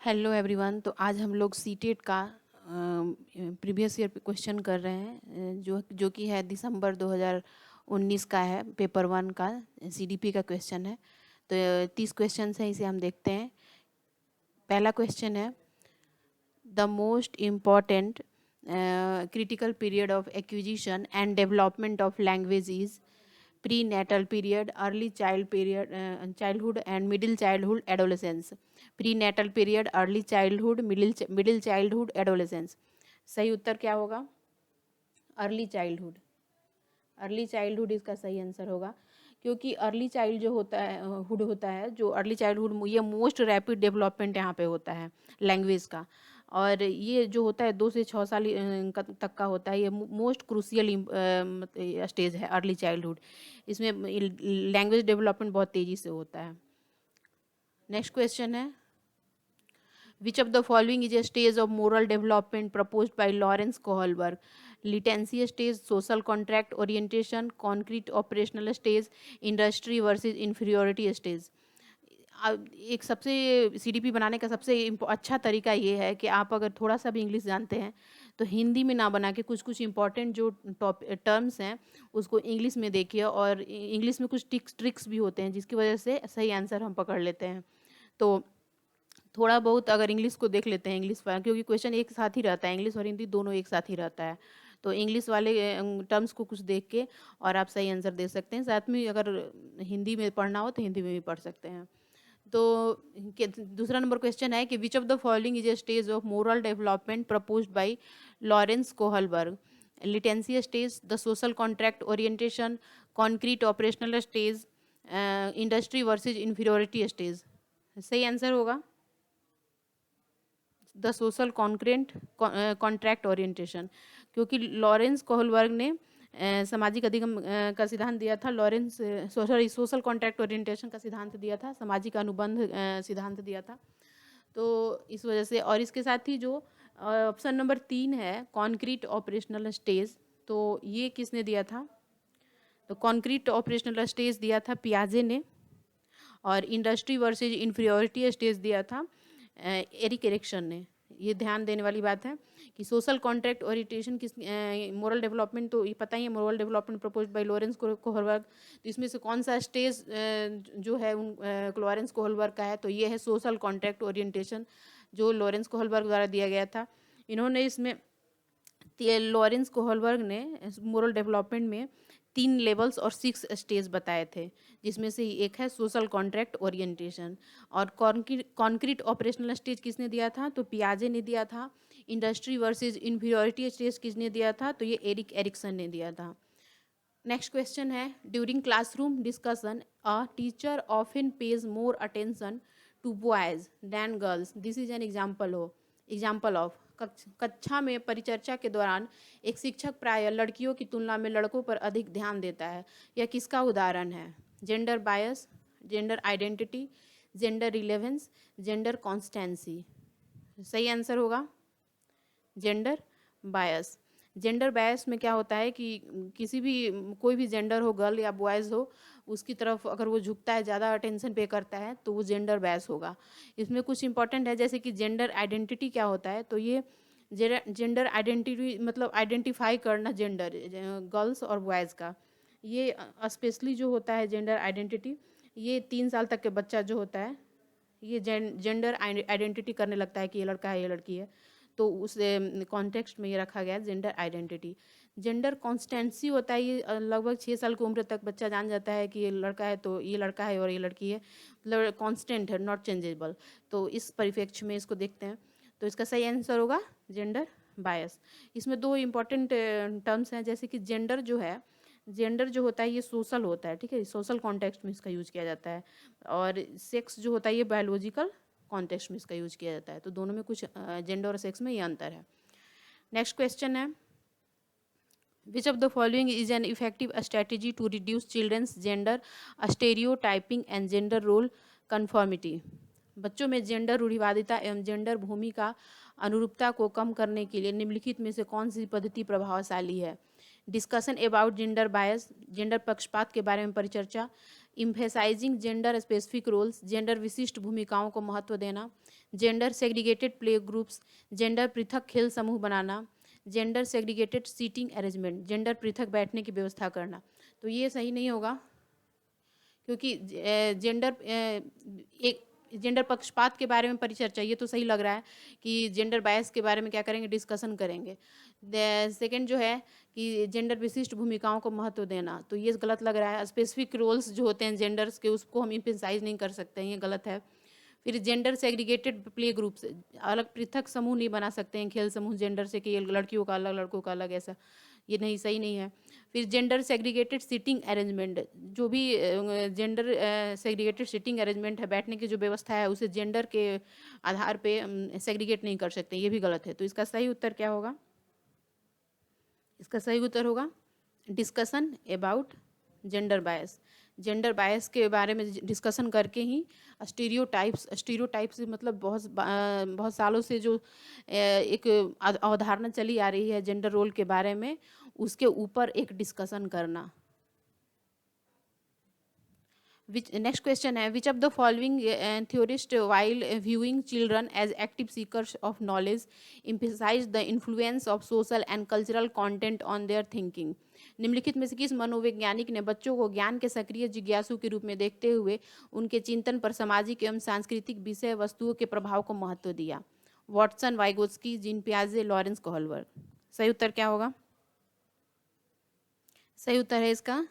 Hello everyone. तो आज हम लोग सीटेट का प्रीवियस ईयर क्वेश्चन कर रहे हैं, जो कि है दिसंबर 2019 का है, पेपर 1 का सीडीपी का क्वेश्चन है। तो 30 क्वेश्चन हैं, इसे हम देखते हैं। पहला क्वेश्चन है, the most important critical period of acquisition and development of language is prenatal period, early childhood and middle childhood, adolescence. Prenatal period, early childhood, middle childhood, adolescence. सही उत्तर क्या होगा? Early childhood. अर्ली चाइल्डहुड इसका सही answer होगा, क्योंकि early child जो होता है हुड होता है, जो अर्ली चाइल्डहुड, ये मोस्ट रैपिड डेवलपमेंट यहाँ पे होता है लैंग्वेज का। और ये जो होता है 2 से 6 साल तक का होता है। ये मोस्ट क्रूशियल स्टेज है अर्ली चाइल्डहुड। इसमें लैंग्वेज डेवलपमेंट बहुत तेज़ी से होता है। नेक्स्ट क्वेश्चन है, which of the following is a stage of moral development proposed by Lawrence Kohlberg? Latency stage, social contract orientation, concrete operational stage, industry versus inferiority stage. एक सबसे CDP बनाने का सबसे अच्छा तरीका ये है कि आप अगर थोड़ा सा भी इंग्लिश जानते हैं तो हिंदी में ना बना के कुछ कुछ इंपॉर्टेंट जो टर्म्स हैं उसको इंग्लिश में देखिए, और इंग्लिश में कुछ ट्रिक्स भी होते हैं जिसकी वजह से सही आंसर हम पकड़ लेते हैं। तो थोड़ा बहुत अगर इंग्लिश को देख लेते हैं, इंग्लिश वाला, क्योंकि क्वेश्चन एक साथ ही रहता है, इंग्लिश और हिंदी दोनों एक साथ ही रहता है। तो इंग्लिश वाले टर्म्स को कुछ देख के और आप सही आंसर दे सकते हैं। साथ में अगर हिंदी में पढ़ना हो तो हिंदी में भी पढ़ सकते हैं। तो दूसरा नंबर क्वेश्चन है कि विच of the following is a stage of moral development proposed by Lawrence Kohlberg? Latency stage, the social contract orientation, concrete operational stage, industry versus inferiority stage. सही आंसर होगा द सोशल कॉन्ट्रैक्ट ओरिएंटेशन, क्योंकि Lawrence Kohlberg ने सामाजिक अधिगम का सिद्धांत दिया था। लॉरेंस सोशल कॉन्ट्रैक्ट ओरिएंटेशन का सिद्धांत दिया था, सामाजिक अनुबंध सिद्धांत दिया था। तो इस वजह से, और इसके साथ ही जो ऑप्शन नंबर 3 है कॉन्क्रीट ऑपरेशनल स्टेज, तो ये किसने दिया था? तो कॉन्क्रीट ऑपरेशनल स्टेज दिया था पियाजे ने, और इंडस्ट्री वर्सेज इंफीरियोरिटी स्टेज दिया था एरिक एरिक्सन ने। ये ध्यान देने वाली बात है कि सोशल कॉन्ट्रैक्ट ओरिएंटेशन किस मोरल डेवलपमेंट, तो ये पता ही है, moral development proposed by Lawrence Kohlberg. तो इसमें से कौन सा स्टेज जो है लॉरेंस कोहलबर्ग का है? तो ये है सोशल कॉन्ट्रैक्ट ओरिएंटेशन, जो लॉरेंस कोहलबर्ग द्वारा दिया गया था। इन्होंने इसमें लॉरेंस कोहलबर्ग ने मोरल डेवलपमेंट में 3 लेवल्स और 6 स्टेज बताए थे, जिसमें से एक है सोशल कॉन्ट्रैक्ट ओरिएंटेशन। और कॉन्क्रीट ऑपरेशनल स्टेज किसने दिया था? तो पियाजे ने दिया था। इंडस्ट्री वर्सेज इंफीरियोरिटी स्टेज किसने दिया था? तो ये एरिक एरिक्सन ने दिया था। नेक्स्ट क्वेश्चन है, during classroom discussion a teacher often pays more attention to boys than girls. This is an example of. कक्षा में परिचर्चा के दौरान एक शिक्षक प्रायः लड़कियों की तुलना में लड़कों पर अधिक ध्यान देता है। यह किसका उदाहरण है? Gender bias, gender identity, gender relevance, gender constituency. सही आंसर होगा जेंडर बायस। जेंडर बायस में क्या होता है कि किसी भी कोई भी जेंडर हो, गर्ल या बॉयज़ हो, उसकी तरफ अगर वो झुकता है, ज़्यादा अटेंशन पे करता है, तो वो जेंडर बायस होगा। इसमें कुछ इंपॉर्टेंट है, जैसे कि जेंडर आइडेंटिटी क्या होता है? तो ये जेंडर आइडेंटिटी मतलब आइडेंटिफाई करना जेंडर गर्ल्स और बॉयज़ का। ये स्पेशली जो होता है जेंडर आइडेंटिटी, ये 3 साल तक के बच्चा जो होता है, ये जेंडर आइडेंटिटी करने लगता है कि ये लड़का है, ये लड़की है। तो उस कॉन्टेक्स्ट में ये रखा गया है जेंडर आइडेंटिटी। जेंडर कॉन्स्टेंसी होता है, ये लगभग 6 साल की उम्र तक बच्चा जान जाता है कि ये लड़का है तो ये लड़का है और ये लड़की है, मतलब कांस्टेंट है, नॉट चेंजेबल। तो इस परिप्रेक्ष्य में इसको देखते हैं, तो इसका सही आंसर होगा जेंडर बायस। इसमें 2 इम्पॉर्टेंट टर्म्स हैं, जैसे कि जेंडर जो है, जेंडर जो होता है ये सोशल होता है, ठीक है, सोशल कॉन्टेक्स्ट में इसका यूज किया जाता है। और सेक्स जो होता है ये बायोलॉजिकल कॉन्टेक्स्ट में इसका यूज किया जाता है। तो दोनों में कुछ जेंडर और सेक्स में ये अंतर है। नेक्स्ट क्वेश्चन है, which of the following is an effective strategy to reduce children's gender stereotyping and gender role conformity? बच्चों में जेंडर रूढ़िवादिता एवं जेंडर भूमिका अनुरूपता को कम करने के लिए निम्नलिखित में से कौन सी पद्धति प्रभावशाली है? Discussion about gender bias, gender पक्षपात के बारे में परिचर्चा, emphasizing gender specific roles, gender विशिष्ट भूमिकाओं को महत्व देना, gender segregated play groups, gender पृथक खेल समूह बनाना, gender segregated seating arrangement, gender पृथक बैठने की व्यवस्था करना। तो ये सही नहीं होगा, क्योंकि एक जेंडर पक्षपात के बारे में परिचर्चा, ये तो सही लग रहा है कि जेंडर बायस के बारे में क्या करेंगे, डिस्कशन करेंगे। सेकंड जो है कि जेंडर विशिष्ट भूमिकाओं को महत्व देना, तो ये गलत लग रहा है। स्पेसिफिक रोल्स जो होते हैं जेंडर्स के, उसको हम इम्फेसाइज नहीं कर सकते हैं, ये गलत है। फिर जेंडर सेग्रीगेटेड प्ले ग्रुप्स, अलग पृथक समूह नहीं बना सकते हैं, खेल समूह जेंडर से, कि ये लड़कियों का अलग लड़कों का अलग, ऐसा ये नहीं, सही नहीं है। फिर जेंडर सेग्रीगेटेड सीटिंग अरेंजमेंट, जो भी जेंडर सेग्रीगेटेड सीटिंग अरेंजमेंट है, बैठने की जो व्यवस्था है, उसे जेंडर के आधार पे सेग्रीगेट नहीं कर सकते, ये भी गलत है। तो इसका सही उत्तर क्या होगा, इसका सही उत्तर होगा discussion about gender bias. Gender bias के बारे में डिस्कशन करके ही स्टीरियोटाइप्स मतलब बहुत सालों से जो एक अवधारणा चली आ रही है जेंडर रोल के बारे में, उसके ऊपर एक डिस्कशन करना। नेक्स्ट क्वेश्चन है, which of the following theorist while viewing children as active seekers of knowledge emphasize the influence of social and cultural content on their thinking। निम्नलिखित में से किस मनोवैज्ञानिक ने बच्चों को ज्ञान के सक्रिय जिज्ञासु के रूप में देखते हुए उनके चिंतन पर सामाजिक एवं सांस्कृतिक विषय वस्तुओं के प्रभाव को महत्व दिया? वॉटसन, वाइगोत्स्की, जीन पियाजे, लॉरेंस कोहलबर्ग। सही उत्तर क्या होगा, सही उत्तर है इसका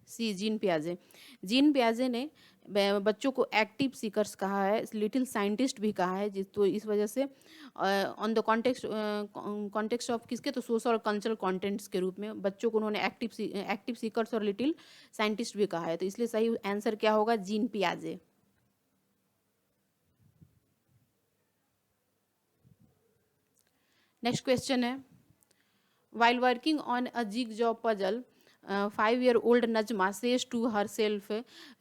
सी, जीन पियाजे। जीन पियाजे ने बच्चों को एक्टिव सीकर्स कहा है, लिटिल साइंटिस्ट भी कहा है, जिस तो इस वजह से ऑन द कॉन्टेक्स्ट ऑफ किसके, तो सोशल और कल्चरल कंटेंट्स के रूप में बच्चों को उन्होंने एक्टिव सीकर्स और लिटिल साइंटिस्ट भी कहा है। तो इसलिए सही आंसर क्या होगा, जीन पियाजे। नेक्स्ट क्वेश्चन है, while working on a jigsaw puzzle, 5-year-old Najma says to herself,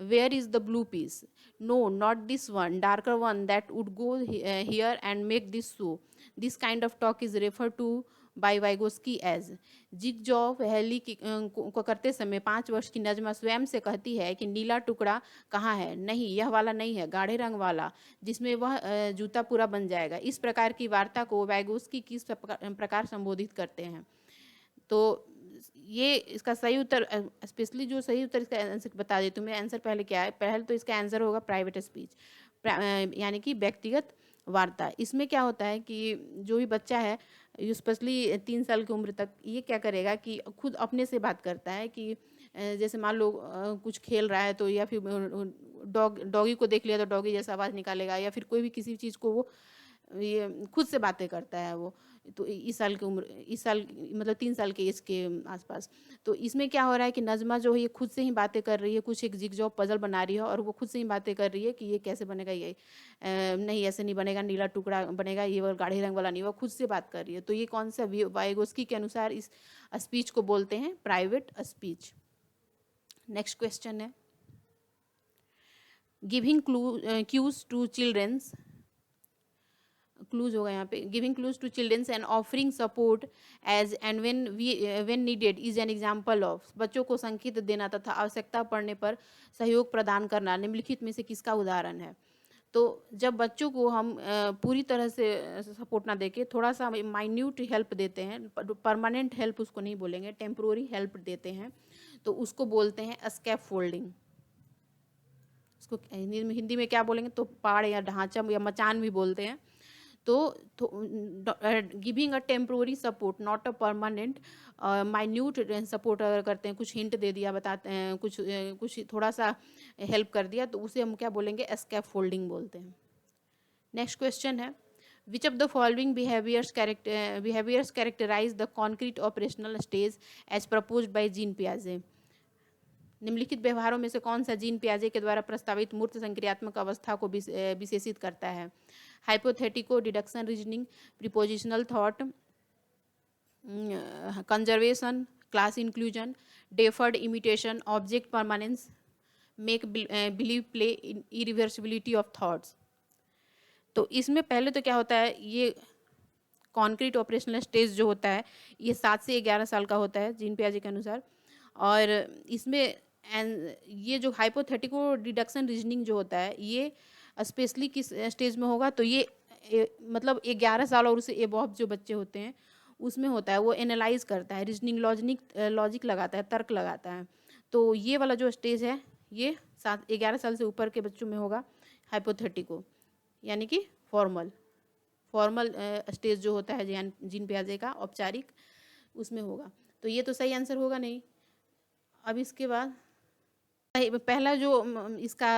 where is the blue piece? No, not this one, darker one that would go here and make this so। This kind of talk is referred to by Vygotsky as. Jigsaw पहेली को करते समय 5 वर्ष की नजमा स्वयं से कहती है कि नीला टुकड़ा कहाँ है, नहीं यह वाला नहीं है, गाढ़े रंग वाला, जिसमें वह जूता पूरा बन जाएगा। इस प्रकार की वार्ता को वाइगोस्की किस प्रकार संबोधित करते हैं? तो ये इसका सही उत्तर, स्पेशली जो सही उत्तर इसका आंसर बता देती हूँ मैं। आंसर पहले क्या है, पहले तो इसका आंसर होगा प्राइवेट स्पीच, यानी कि व्यक्तिगत वार्ता। इसमें क्या होता है कि जो भी बच्चा है, स्पेशली 3 साल की उम्र तक, ये क्या करेगा कि खुद अपने से बात करता है कि जैसे मान लो कुछ खेल रहा है तो, या फिर डॉगी को देख लिया तो डॉगी जैसा आवाज़ निकालेगा, या फिर कोई भी किसी चीज़ को वो ये खुद से बातें करता है वो। तो इस साल की उम्र, इस साल मतलब 3 साल के एज के आसपास। तो इसमें क्या हो रहा है कि नजमा जो है ये खुद से ही बातें कर रही है, कुछ एक जिगजॉग पजल बना रही है और वो खुद से ही बातें कर रही है कि ये कैसे बनेगा, ये नहीं ऐसे नहीं बनेगा, नीला टुकड़ा बनेगा, ये वो गाढ़े रंग वाला नहीं, वो खुद से बात कर रही है। तो ये कौन सा, वाइगोस्की के अनुसार इस स्पीच को बोलते हैं प्राइवेट स्पीच। नेक्स्ट क्वेश्चन है, giving cues to childrens, clues होगा यहाँ पे, giving clues to childrens and offering support as and when needed is an example of. बच्चों को संकेत देना तथा आवश्यकता पड़ने पर सहयोग प्रदान करना निम्नलिखित में से किसका उदाहरण है? तो जब बच्चों को हम पूरी तरह से सपोर्ट ना देके थोड़ा सा माइन्यूट हेल्प देते हैं, परमानेंट हेल्प उसको नहीं बोलेंगे, टेम्प्रोरी हेल्प देते हैं, तो उसको बोलते हैं स्कैफोल्डिंग। उसको हिंदी में क्या बोलेंगे, तो पाड़ या ढांचा या मचान भी बोलते हैं। तो giving a temporary support not a permanent, minute support अगर करते हैं, कुछ हिंट दे दिया, बताते हैं कुछ थोड़ा सा हेल्प कर दिया, तो उसे हम क्या बोलेंगे, स्कैफोल्डिंग बोलते हैं। नेक्स्ट क्वेश्चन है, which of the following behaviours characterize the concrete operational stage as proposed by Jean पियाजे। निम्नलिखित व्यवहारों में से कौन सा जीन पियाजे के द्वारा प्रस्तावित मूर्त संक्रियात्मक अवस्था को विशेषित करता है? Hypothetico deduction reasoning, prepositional thought, conservation, class inclusion, deferred imitation, object permanence, make believe play, irreversibility of thoughts. तो इसमें पहले तो क्या होता है, ये कॉन्क्रीट ऑपरेशनल स्टेज जो होता है ये 7 से 11 साल का होता है जीन पियाजे के अनुसार। और इसमें ये जो हाइपोथेटिको डिडक्शन रीजनिंग जो होता है ये स्पेशली किस स्टेज में होगा, तो ये मतलब 11 साल और उससे एबव जो बच्चे होते हैं उसमें होता है। वो एनालाइज करता है, रीजनिंग लॉजिक लगाता है, तर्क लगाता है। तो ये वाला जो स्टेज है ये 11 साल से ऊपर के बच्चों में होगा हाइपोथेटिको, यानी कि फॉर्मल स्टेज जो होता है जीन पियाजे का औपचारिक, उसमें होगा। तो ये तो सही आंसर होगा नहीं। अब इसके बाद पहला जो इसका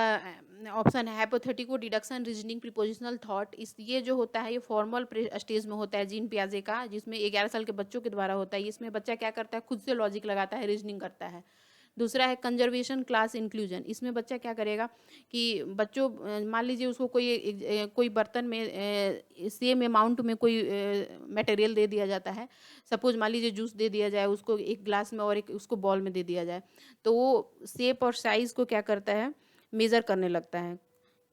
ऑप्शन है hypothetico deduction reasoning prepositional thought, ये जो होता है ये फॉर्मल स्टेज में होता है जीन पियाजे का, जिसमें 11 साल के बच्चों के द्वारा होता है। इसमें बच्चा क्या करता है, खुद से लॉजिक लगाता है, रीजनिंग करता है। दूसरा है कंजर्वेशन क्लास इंक्लूजन, इसमें बच्चा क्या करेगा कि बच्चों मान लीजिए उसको कोई बर्तन में सेम अमाउंट में कोई मटेरियल दे दिया जाता है। सपोज मान लीजिए जूस दे दिया जाए उसको एक ग्लास में और एक उसको बॉल में दे दिया जाए, तो वो शेप और साइज़ को क्या करता है, मेज़र करने लगता है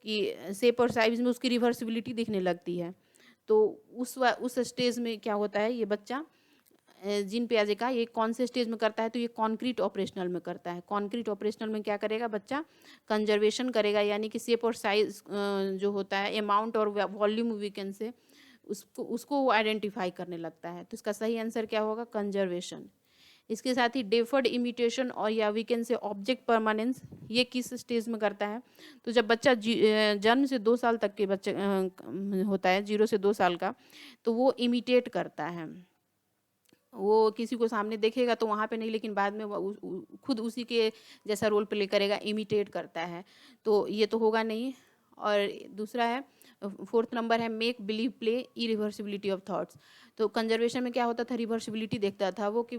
कि शेप और साइज़ में उसकी रिवर्सिबिलिटी दिखने लगती है। तो उस स्टेज में क्या होता है, ये बच्चा जीन पियाजे का ये कौन से स्टेज में करता है, तो ये कॉन्क्रीट ऑपरेशनल में करता है। कॉन्क्रीट ऑपरेशनल में क्या करेगा बच्चा, कंजर्वेशन करेगा, यानी कि शेप और साइज जो होता है, अमाउंट और वॉल्यूम वीकेंड से उसको आइडेंटिफाई करने लगता है। तो इसका सही आंसर क्या होगा, कंजर्वेशन। इसके साथ ही डेफर्ड इमिटेशन और या वीकेंड से ऑब्जेक्ट परमानेंस, ये किस स्टेज में करता है, तो जब बच्चा जन्म से 2 साल तक के बच्चे होता है, 0 से 2 साल का, तो वो इमिटेट करता है। वो किसी को सामने देखेगा तो वहाँ पे नहीं, लेकिन बाद में वो खुद उसी के जैसा रोल प्ले करेगा, इमिटेट करता है। तो ये तो होगा नहीं। और दूसरा है, 4th नंबर है make believe play irreversibility of thoughts. तो कंजर्वेशन में क्या होता था, रिवर्सिबिलिटी देखता था वो कि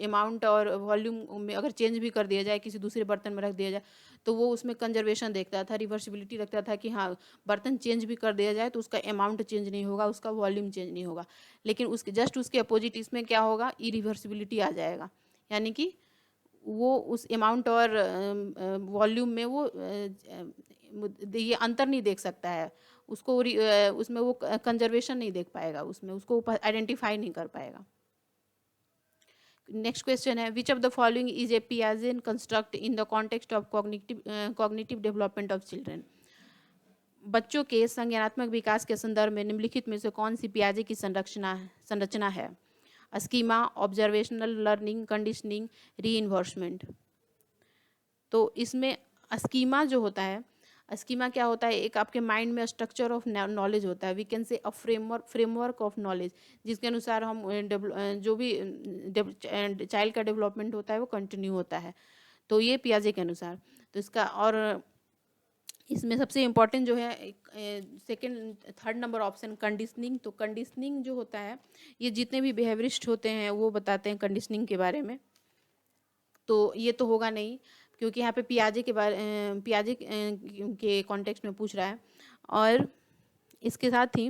अमाउंट और वॉल्यूम में अगर चेंज भी कर दिया जाए, किसी दूसरे बर्तन में रख दिया जाए, तो वो उसमें कंजर्वेशन देखता था, रिवर्सिबिलिटी रखता था कि हाँ बर्तन चेंज भी कर दिया जाए तो उसका अमाउंट चेंज नहीं होगा, उसका वॉल्यूम चेंज नहीं होगा। लेकिन उसके अपोजिट इसमें क्या होगा, इरिवर्सिबिलिटी आ जाएगा, यानी कि वो उस अमाउंट और वॉल्यूम में वो ये अंतर नहीं देख सकता है, उसको उसमें वो कंजर्वेशन नहीं देख पाएगा, उसमें उसको आइडेंटिफाई नहीं कर पाएगा। नेक्स्ट क्वेश्चन है, which of the following is a Piagetian construct in the context of cognitive development of children. बच्चों के संज्ञानात्मक विकास के संदर्भ में निम्नलिखित में से कौन सी पियाजे की संरचना है, schema, observational learning, conditioning, reinforcement. तो इसमें स्कीमा जो होता है, स्कीमा क्या होता है, एक आपके माइंड में स्ट्रक्चर ऑफ नॉलेज होता है, वी कैन से अ फ्रेमवर्क ऑफ नॉलेज, जिसके अनुसार हम जो भी चाइल्ड का डेवलपमेंट होता है वो कंटिन्यू होता है। तो ये पियाजे के अनुसार। तो इसका और इसमें सबसे इम्पॉर्टेंट जो है थर्ड नंबर ऑप्शन कंडीशनिंग। तो कंडीशनिंग जो होता है ये जितने भी बिहेवियरिस्ट होते हैं वो बताते हैं कंडीशनिंग के बारे में। तो ये तो होगा नहीं, क्योंकि यहाँ पे पियाजे के कॉन्टेक्स्ट में पूछ रहा है। और इसके साथ ही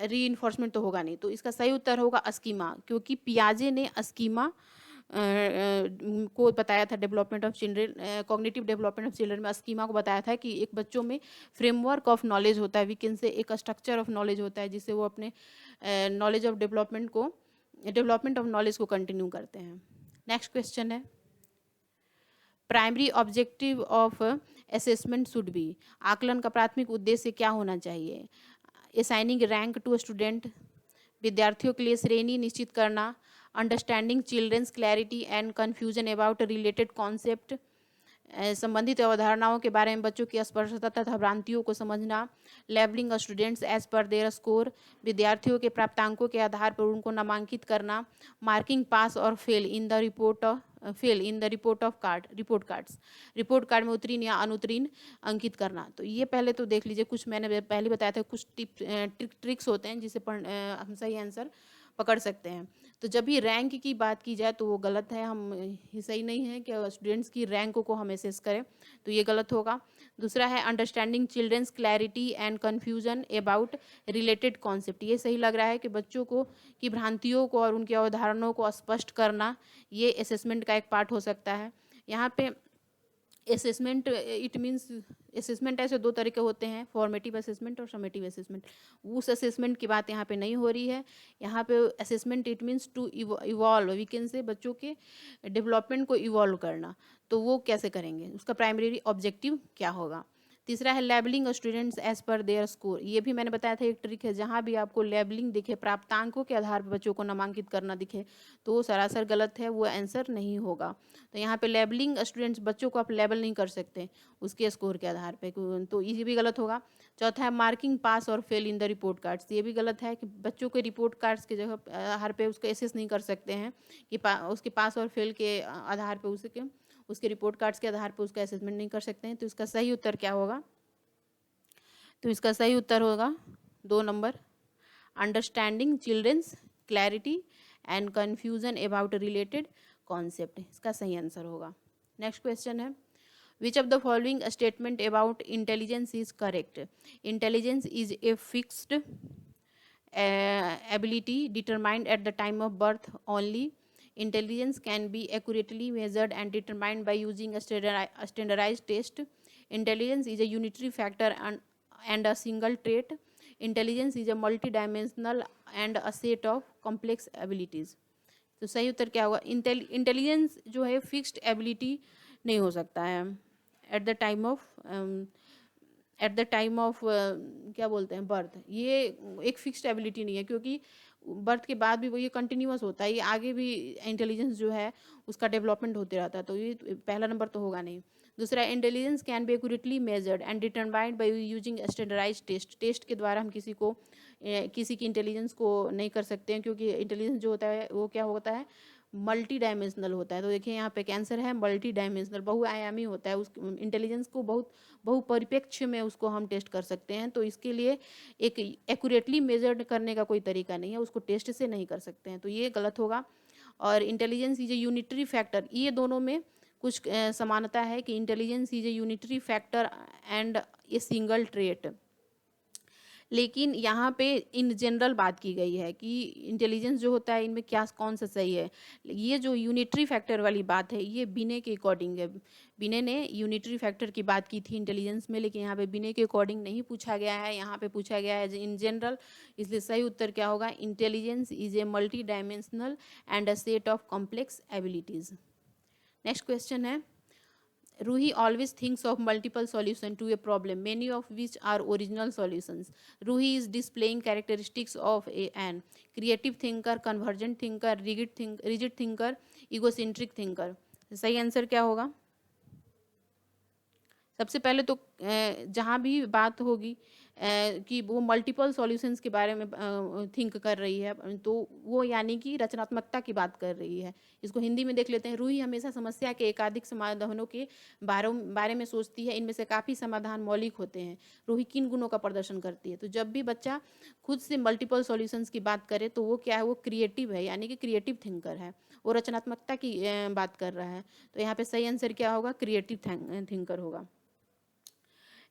रीइन्फोर्समेंट तो होगा नहीं। तो इसका सही उत्तर होगा स्कीमा, क्योंकि पियाजे ने स्कीमा को बताया था development of children, cognitive development of children में स्कीमा को बताया था कि एक बच्चों में फ्रेमवर्क ऑफ नॉलेज होता है, वीकेंड से एक स्ट्रक्चर ऑफ नॉलेज होता है, जिससे वो अपने knowledge of development of knowledge को कंटिन्यू करते हैं। नेक्स्ट क्वेश्चन है, primary objective of assessment should be, आकलन का प्राथमिक उद्देश्य क्या होना चाहिए, असाइनिंग रैंक टू स्टूडेंट, विद्यार्थियों के लिए श्रेणी निश्चित करना, understanding childrens clarity and confusion about related concept, संबंधित अवधारणाओं के बारे में बच्चों की अस्पष्टता तथा भ्रांतियों को समझना, labelling students as per their score, विद्यार्थियों के प्राप्तांकों के आधार पर उनको नामांकित करना, मार्किंग पास और fail in the report card में उत्तीर्ण या अनुत्तीर्ण अंकित करना। तो ये पहले तो देख लीजिए, कुछ मैंने पहले बताया था, कुछ ट्रिक्स होते हैं जिसे हम सही आंसर पकड़ सकते हैं। तो जब भी रैंक की बात की जाए तो वो गलत है, हम ये सही नहीं है कि स्टूडेंट्स की रैंक को हम असेस करें, तो ये गलत होगा। दूसरा है understanding childrens clarity and confusion about related concept, ये सही लग रहा है कि बच्चों को की भ्रांतियों को और उनकी अवधारणाओं को स्पष्ट करना, ये असेसमेंट का एक पार्ट हो सकता है। यहाँ पे असेसमेंट इट मीन्स असेसमेंट ऐसे दो तरह के होते हैं, फॉर्मेटिव असेसमेंट और समेटिव असेसमेंट। उस असेसमेंट की बात यहाँ पे नहीं हो रही है। यहाँ पे assessment it means to evolve, we can say बच्चों के डेवलपमेंट को इवॉल्व करना। तो वो कैसे करेंगे, उसका प्राइमरी ऑब्जेक्टिव क्या होगा। तीसरा है labelling students as per their score. ये भी मैंने बताया था एक ट्रिक है, जहाँ भी आपको लेबलिंग दिखे, प्राप्तांकों के आधार पर बच्चों को नामांकित करना दिखे, तो वो सरासर गलत है, वो आंसर नहीं होगा। तो यहाँ पे लेबलिंग स्टूडेंट्स, बच्चों को आप लेबल नहीं कर सकते उसके स्कोर के आधार पे, तो ये भी गलत होगा। चौथा है मार्किंग पास और fail in the report cards. ये भी गलत है कि बच्चों के रिपोर्ट कार्ड्स के जगह आधार पे उसको एसेस नहीं कर सकते हैं कि उसके पास और फेल के आधार पे उसके रिपोर्ट कार्ड्स के आधार पर उसका असेसमेंट नहीं कर सकते हैं। तो इसका सही उत्तर क्या होगा, तो इसका सही उत्तर होगा 2 number, understanding childrens clarity and confusion about related concept, इसका सही आंसर होगा। नेक्स्ट क्वेश्चन है which of the following statement about intelligence is correct. Intelligence is a fixed ability determined at the time of birth only. Intelligence can be accurately measured and determined by using a standardized test. Intelligence is a unitary factor and a single trait. Intelligence is a multidimensional and a set of complex abilities. तो सही उत्तर क्या होगा, intelligence जो है fixed ability नहीं हो सकता है एट द टाइम ऑफ क्या बोलते हैं बर्थ। ये एक फिक्स्ड एबिलिटी नहीं है, क्योंकि बर्थ के बाद भी वो ये कंटिन्यूअस होता है, ये आगे भी इंटेलिजेंस जो है उसका डेवलपमेंट होते रहता है, तो ये पहला नंबर तो होगा नहीं। दूसरा, intelligence can be accurately measured and determined by using standardized test के द्वारा हम किसी की इंटेलिजेंस को नहीं कर सकते हैं, क्योंकि इंटेलिजेंस जो होता है वो क्या होता है, मल्टी डायमेंशनल होता है। तो देखिए यहाँ पे कैंसर है मल्टी डायमेंशनल, बहुआयामी होता है, उस इंटेलिजेंस को बहुपरिप्रेक्ष्य में उसको हम टेस्ट कर सकते हैं। तो इसके लिए एक एक्यूरेटली मेजर्ड करने का कोई तरीका नहीं है, उसको टेस्ट से नहीं कर सकते हैं, तो ये गलत होगा। और intelligence is A unitary factor, ये दोनों में कुछ समानता है कि intelligence is A unitary factor and a single trait. लेकिन यहाँ पे इन जनरल बात की गई है कि इंटेलिजेंस जो होता है इनमें क्या कौन सा सही है। ये जो यूनिटरी फैक्टर वाली बात है ये बिने के अकॉर्डिंग है। बिने ने यूनिटरी फैक्टर की बात की थी इंटेलिजेंस में, लेकिन यहाँ पे बिने के अकॉर्डिंग नहीं पूछा गया है, यहाँ पे पूछा गया है इन जनरल। इसलिए सही उत्तर क्या होगा, intelligence is a multi dimensional and a set of complex abilities. Next question है Ruhi always thinks of multiple solutions to a problem, many of which are original solutions. Ruhi is displaying characteristics of an creative thinker, convergent thinker, rigid thinker, egocentric thinker. सही answer क्या होगा, सबसे पहले तो जहाँ भी बात होगी कि वो मल्टीपल सॉल्यूशंस के बारे में थिंक कर रही है, तो वो यानी कि रचनात्मकता की बात कर रही है। इसको हिंदी में देख लेते हैं। रूही हमेशा समस्या के एकाधिक समाधानों के बारे में सोचती है, इनमें से काफ़ी समाधान मौलिक होते हैं। रूही किन गुणों का प्रदर्शन करती है, तो जब भी बच्चा खुद से मल्टीपल सॉल्यूशंस की बात करे तो वो क्या है, वो क्रिएटिव है, यानी कि क्रिएटिव थिंकर है, वो रचनात्मकता की बात कर रहा है। तो यहाँ पे सही आंसर क्या होगा, क्रिएटिव थिंकर होगा।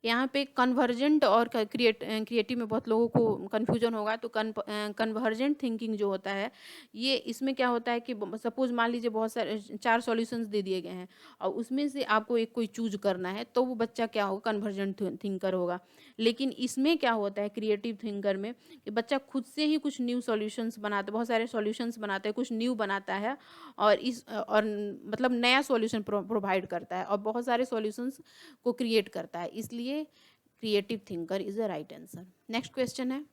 यहाँ पे कन्वर्जेंट और क्रिएटिव में बहुत लोगों को कन्फ्यूजन होगा। तो कन्वर्जेंट थिंकिंग जो होता है ये, इसमें क्या होता है कि सपोज मान लीजिए बहुत सारे 4 सॉल्यूशंस दे दिए गए हैं और उसमें से आपको एक कोई चूज करना है, तो वो बच्चा क्या होगा, कन्वर्जेंट थिंकर होगा। लेकिन इसमें क्या होता है क्रिएटिव थिंकर में, कि बच्चा खुद से ही कुछ न्यू सॉल्यूशंस बनाता है, बहुत सारे सॉल्यूशंस बनाता है, कुछ न्यू बनाता है और मतलब नया सॉल्यूशन प्रोवाइड करता है और बहुत सारे सॉल्यूशंस को क्रिएट करता है, इसलिए creative thinker is the right answer. Next question है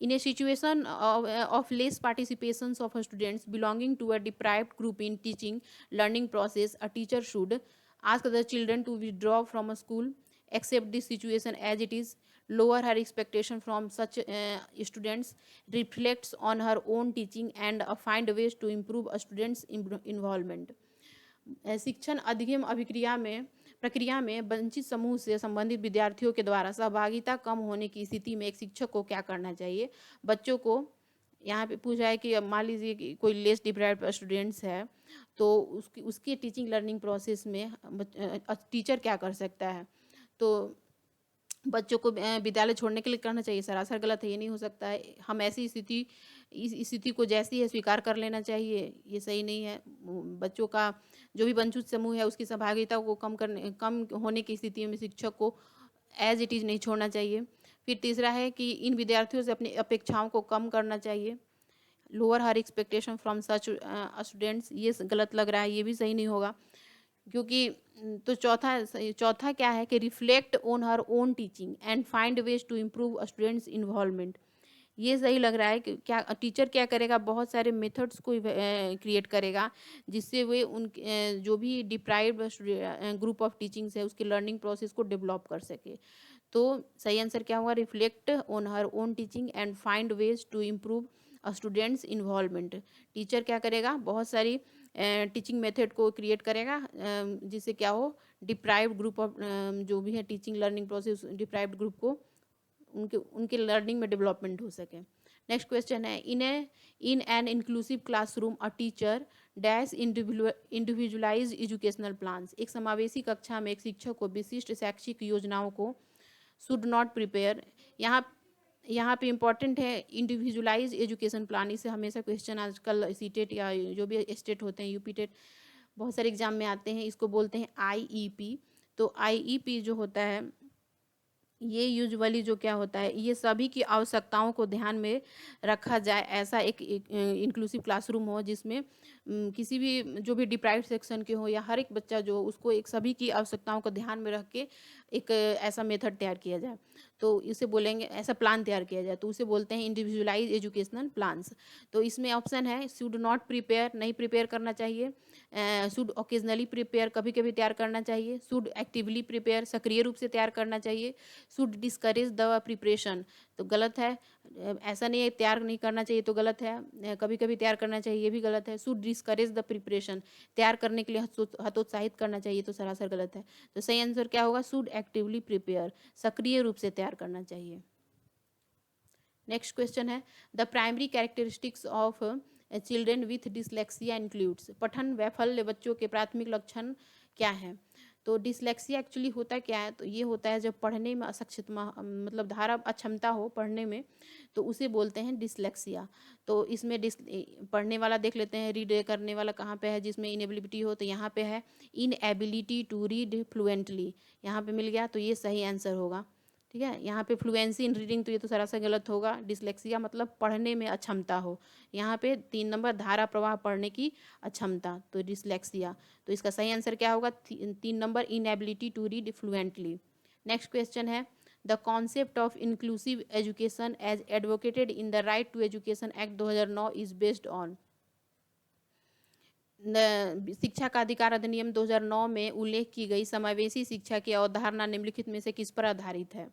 in a situation of less participations of students belonging to a deprived group in teaching learning process, a teacher should ask the children to withdraw from a school, accept this situation as it is, lower her expectation from such students, reflects on her own teaching and find ways to improve a student's involvement। शिक्षण अधिगम प्रक्रिया में वंचित समूह से संबंधित विद्यार्थियों के द्वारा सहभागिता कम होने की स्थिति में एक शिक्षक को क्या करना चाहिए। बच्चों को यहाँ पे पूछा है कि मान लीजिए कि कोई लेस डिप्राइव्ड स्टूडेंट्स है, तो उसकी टीचिंग लर्निंग प्रोसेस में टीचर क्या कर सकता है। तो बच्चों को विद्यालय छोड़ने के लिए करना चाहिए, सरासर गलत है, ये नहीं हो सकता है। हम ऐसी स्थिति इस स्थिति को जैसी है स्वीकार कर लेना चाहिए, ये सही नहीं है। बच्चों का जो भी वंचित समूह है उसकी सहभागिता को कम होने की स्थिति में शिक्षक को एज इट इज़ नहीं छोड़ना चाहिए। फिर तीसरा है कि इन विद्यार्थियों से अपनी अपेक्षाओं को कम करना चाहिए। Lower her expectation from such students, ये गलत लग रहा है, ये भी सही नहीं होगा। क्योंकि तो चौथा क्या है कि reflect on her own teaching and find ways to improve students involvement, ये सही लग रहा है कि क्या टीचर क्या करेगा, बहुत सारे मेथड्स को क्रिएट करेगा जिससे वे उन जो भी डिप्राइव्ड ग्रुप ऑफ टीचिंग्स है उसकी लर्निंग प्रोसेस को डेवलप कर सके। तो सही आंसर क्या होगा, reflect on her own teaching and find ways to improve students involvement. Teacher क्या करेगा, बहुत सारी टीचिंग मेथड को क्रिएट करेगा जिससे क्या हो, डिप्राइव्ड ग्रुप ऑफ जो भी है teaching learning process deprived group को उनके उनके लर्निंग में डेवलपमेंट हो सके। नेक्स्ट क्वेश्चन है, in an inclusive classroom a teacher dash individualised educational plans, एक समावेशी कक्षा में एक शिक्षक को विशिष्ट शैक्षिक योजनाओं को शुड नॉट प्रिपेयर। यहाँ पे इम्पॉर्टेंट है इंडिविजुअलाइज एजुकेशन प्लान, इससे हमेशा क्वेश्चन आजकल सीटेट या जो भी स्टेट होते हैं यूपी टेट बहुत सारे एग्जाम में आते हैं, इसको बोलते हैं आईईपी। तो आईईपी जो होता है ये यूजुअली जो क्या होता है, ये सभी की आवश्यकताओं को ध्यान में रखा जाए, ऐसा एक इंक्लूसिव क्लासरूम हो जिसमें किसी भी जो भी डिप्राइव्ड सेक्शन के हो या हर एक बच्चा जो उसको एक सभी की आवश्यकताओं को ध्यान में रख के एक ऐसा मेथड तैयार किया जाए, तो इसे बोलेंगे, ऐसा प्लान तैयार किया जाए तो उसे बोलते हैं इंडिविजुअलाइज एजुकेशनल प्लान्स। तो इसमें ऑप्शन है शुड नॉट प्रिपेयर, नहीं प्रिपेयर करना चाहिए, शुड ओकेजनली प्रिपेयर, कभी कभी तैयार करना चाहिए, शुड एक्टिवली प्रिपेयर, सक्रिय रूप से तैयार करना चाहिए, शुड डिस्करेज द प्रिपरेशन, तो गलत है। ऐसा नहीं है तैयार नहीं करना चाहिए तो गलत है, कभी कभी तैयार करना चाहिए ये भी गलत है। शुड डिस्करेज द प्रिपरेशन, तैयार करने के लिए हतोत्साहित करना चाहिए तो सरासर गलत है। तो सही आंसर क्या होगा, शुड एक्टिवली प्रिपेयर, सक्रिय रूप से तैयार करना चाहिए। नेक्स्ट क्वेश्चन है, the primary characteristics of children with dyslexia includes, पठन वैफल्य बच्चों के प्राथमिक लक्षण क्या है। तो डिसलेक्सिया एक्चुअली होता क्या है, तो ये होता है जब पढ़ने में असक्षमता मतलब धारा अक्षमता हो पढ़ने में, तो उसे बोलते हैं डिसलेक्सिया। तो इसमें पढ़ने वाला देख लेते हैं, रीड करने वाला कहाँ पे है, जिसमें इनएबिलिटी हो तो यहाँ पे है इनएबिलिटी टू रीड फ्लुएंटली, यहाँ पे मिल गया, तो ये सही आंसर होगा। ठीक है, यहाँ पे फ्लुएंसी इन रीडिंग तो ये तो सरासर गलत होगा, डिसलेक्सिया मतलब पढ़ने में अक्षमता हो, यहाँ पे 3 नंबर धारा प्रवाह पढ़ने की अक्षमता, तो डिसलेक्सिया, तो इसका सही आंसर क्या होगा, 3 number inability to read fluently. Next question है, the concept of inclusive education as advocated in the right to education act 2009 is based on, शिक्षा का अधिकार अधिनियम 2009 में उल्लेख की गई समावेशी शिक्षा की अवधारणा निम्नलिखित में से किस पर आधारित है।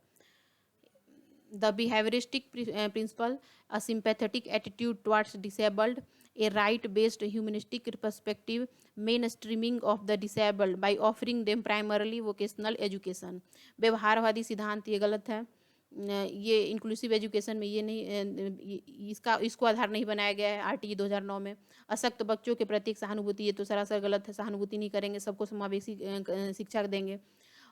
The behavioristic principle, a sympathetic attitude towards disabled, a right-based humanistic perspective, mainstreaming of the disabled by offering them primarily vocational education। व्यवहारवादी सिद्धांत ये गलत है, ये इंक्लूसिव एजुकेशन में ये नहीं, इसको आधार नहीं बनाया गया है आरटीई 2009 में। अशक्त बच्चों के प्रति सहानुभूति, ये तो सरासर गलत है, सहानुभूति नहीं करेंगे, सबको समावेशी शिक्षा देंगे